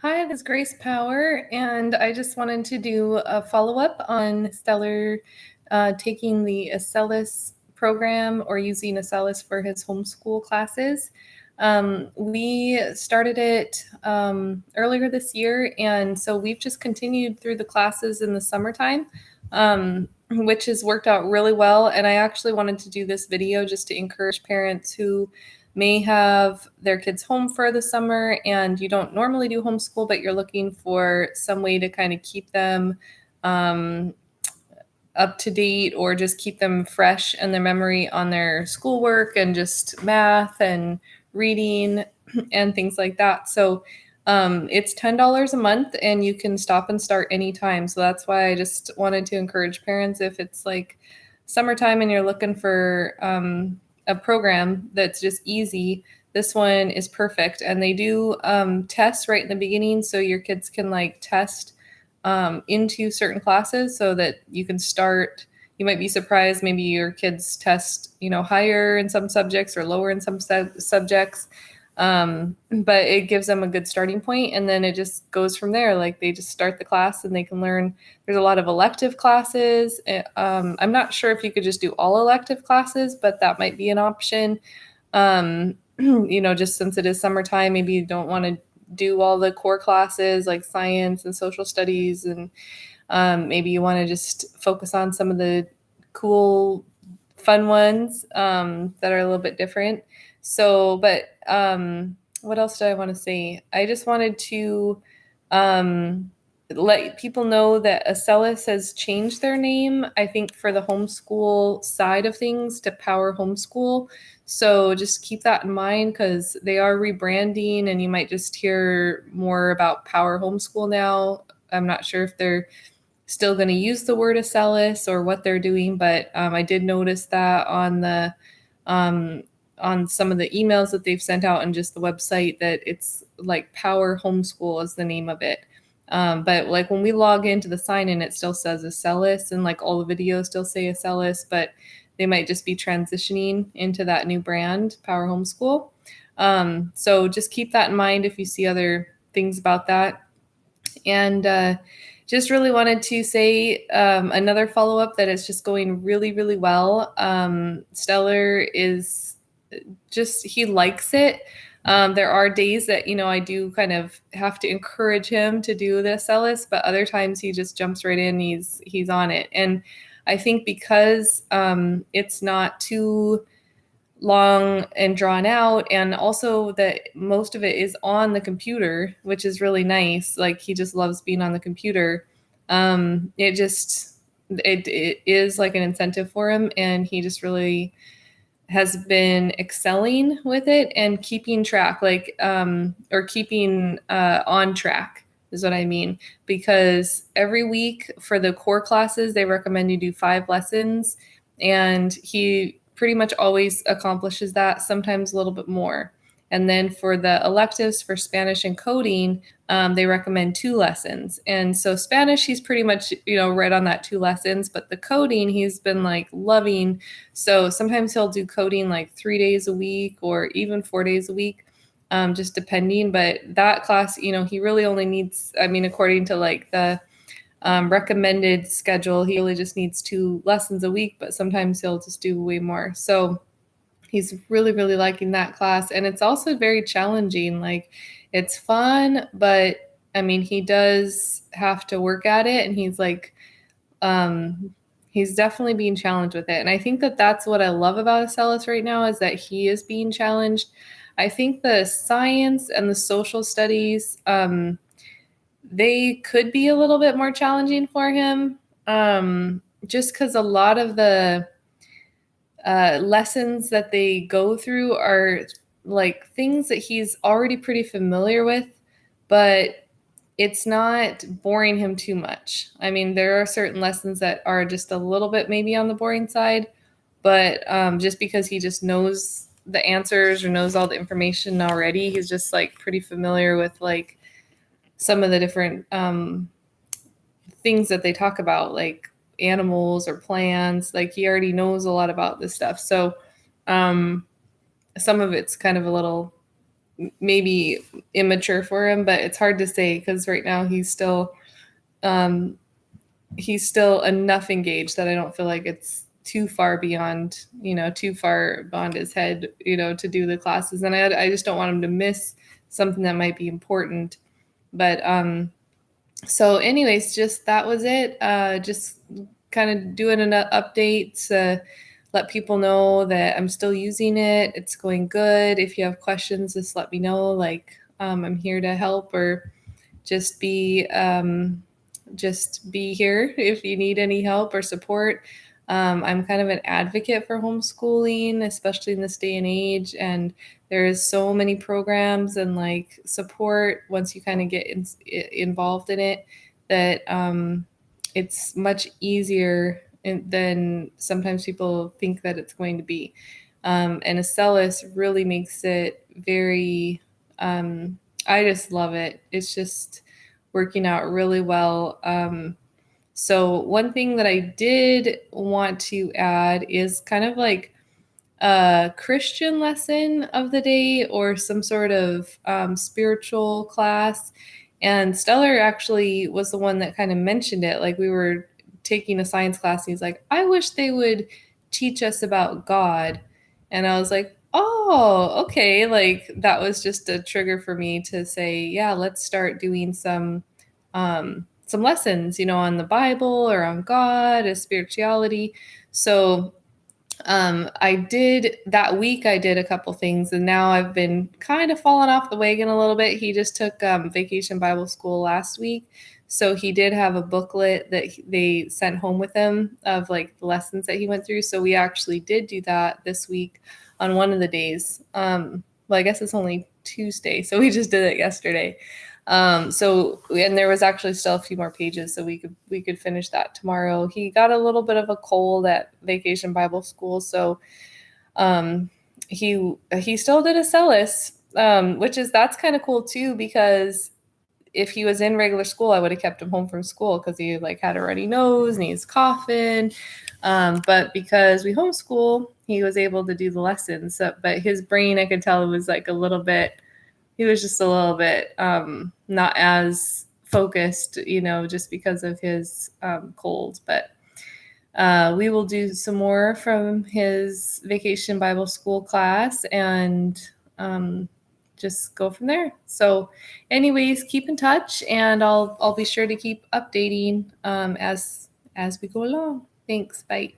Hi, this is Grace Power, and I just wanted to do a follow-up on Stellar taking the Acellus program or using Acellus for his homeschool classes. We started it earlier this year, and so we've just continued through the classes in the summertime, which has worked out really well. And I actually wanted to do this video just to encourage parents who may have their kids home for the summer and you don't normally do homeschool, but you're looking for some way to kind of keep them up to date or just keep them fresh in their memory on their schoolwork and just math and reading and things like that. So it's $10 a month and you can stop and start anytime. So that's why I just wanted to encourage parents, if it's like summertime and you're looking for a program that's just easy, this one is perfect. And they do tests right in the beginning, so your kids can like test into certain classes so that you can start. You might be surprised, maybe your kids test, higher in some subjects or lower in some subjects. But it gives them a good starting point, and then it just goes from there. Like they just start the class and they can learn. There's a lot of elective classes. I'm not sure if you could just do all elective classes, but that might be an option. Just since it is summertime, maybe you don't want to do all the core classes like science and social studies, and maybe you want to just focus on some of the cool, fun ones that are a little bit different. So, but what else did I want to say? I just wanted to let people know that Acellus has changed their name, I think, for the homeschool side of things to Power Homeschool. So just keep that in mind because they are rebranding and you might just hear more about Power Homeschool now. I'm not sure if they're still going to use the word Acellus or what they're doing, but I did notice that on the on some of the emails that they've sent out and just the website that it's like Power Homeschool is the name of it. But like when we log into the sign in, it still says Acellus, and like all the videos still say Acellus, but they might just be transitioning into that new brand, Power Homeschool. So just keep that in mind if you see other things about that. And just really wanted to say another follow-up that is just going really, really well. Stellar is just, he likes it. There are days that, I do kind of have to encourage him to do the Acellus, but other times he just jumps right in. He's on it. And I think because it's not too long and drawn out, and also that most of it is on the computer, which is really nice. Like he just loves being on the computer. It is like an incentive for him, and he just really has been excelling with it and keeping track, or keeping on track is what I mean. Because every week for the core classes, they recommend you do 5 lessons, and he pretty much always accomplishes that, sometimes a little bit more. And then for the electives for Spanish and coding, they recommend 2 lessons. And so Spanish, he's pretty much, right on that 2 lessons, but the coding, he's been like loving. So sometimes he'll do coding like 3 days a week or even 4 days a week, just depending. But that class, he really only needs, according to like the recommended schedule, he really just needs 2 lessons a week, but sometimes he'll just do way more. So he's really, really liking that class. And it's also very challenging. Like it's fun, but he does have to work at it. And he's like, he's definitely being challenged with it. And I think that that's what I love about Acellus right now, is that he is being challenged. I think the science and the social studies, they could be a little bit more challenging for him, just because a lot of the lessons that they go through are like things that he's already pretty familiar with, but it's not boring him too much. There are certain lessons that are just a little bit maybe on the boring side, but just because he just knows the answers or knows all the information already, he's just like pretty familiar with like some of the different things that they talk about, like animals or plants. Like he already knows a lot about this stuff. So some of it's kind of a little maybe immature for him, but it's hard to say because right now um, he's still enough engaged that I don't feel like it's too far beyond, too far beyond his head, to do the classes. And I just don't want him to miss something that might be important. But so anyways, just that was it. Just kind of doing an update to let people know that I'm still using it. It's going good. If you have questions, just let me know. Like, I'm here to help, or just be here if you need any help or support. I'm kind of an advocate for homeschooling, especially in this day and age. And there's so many programs and like support once you kind of get involved in it, that it's much easier than sometimes people think that it's going to be. And Acellus really makes it very, I just love it. It's just working out really well. So one thing that I did want to add is kind of like a Christian lesson of the day, or some sort of spiritual class. And Stellar actually was the one that kind of mentioned it. Like, we were taking a science class, and he's like, I wish they would teach us about God. And I was like, oh, okay. Like, that was just a trigger for me to say, yeah, let's start doing some lessons, on the Bible or on God, or spirituality. So I did that week. I did a couple things, and now I've been kind of falling off the wagon a little bit. He just took Vacation Bible School last week, so he did have a booklet that they sent home with him of like the lessons that he went through. So we actually did do that this week on one of the days. Well, I guess it's only Tuesday, so we just did it yesterday. And there was actually still a few more pages, so we could finish that tomorrow. He got a little bit of a cold at Vacation Bible School, so he still did Acellus, that's kind of cool too, because if he was in regular school, I would have kept him home from school because he like had a runny nose and he's coughing. But because we homeschool, he was able to do the lessons. So, but his brain, I could tell, it was like a little bit, he was just a little bit not as focused, just because of his cold. But we will do some more from his Vacation Bible School class, and just go from there. So anyways, keep in touch, and I'll be sure to keep updating as we go along. Thanks. Bye.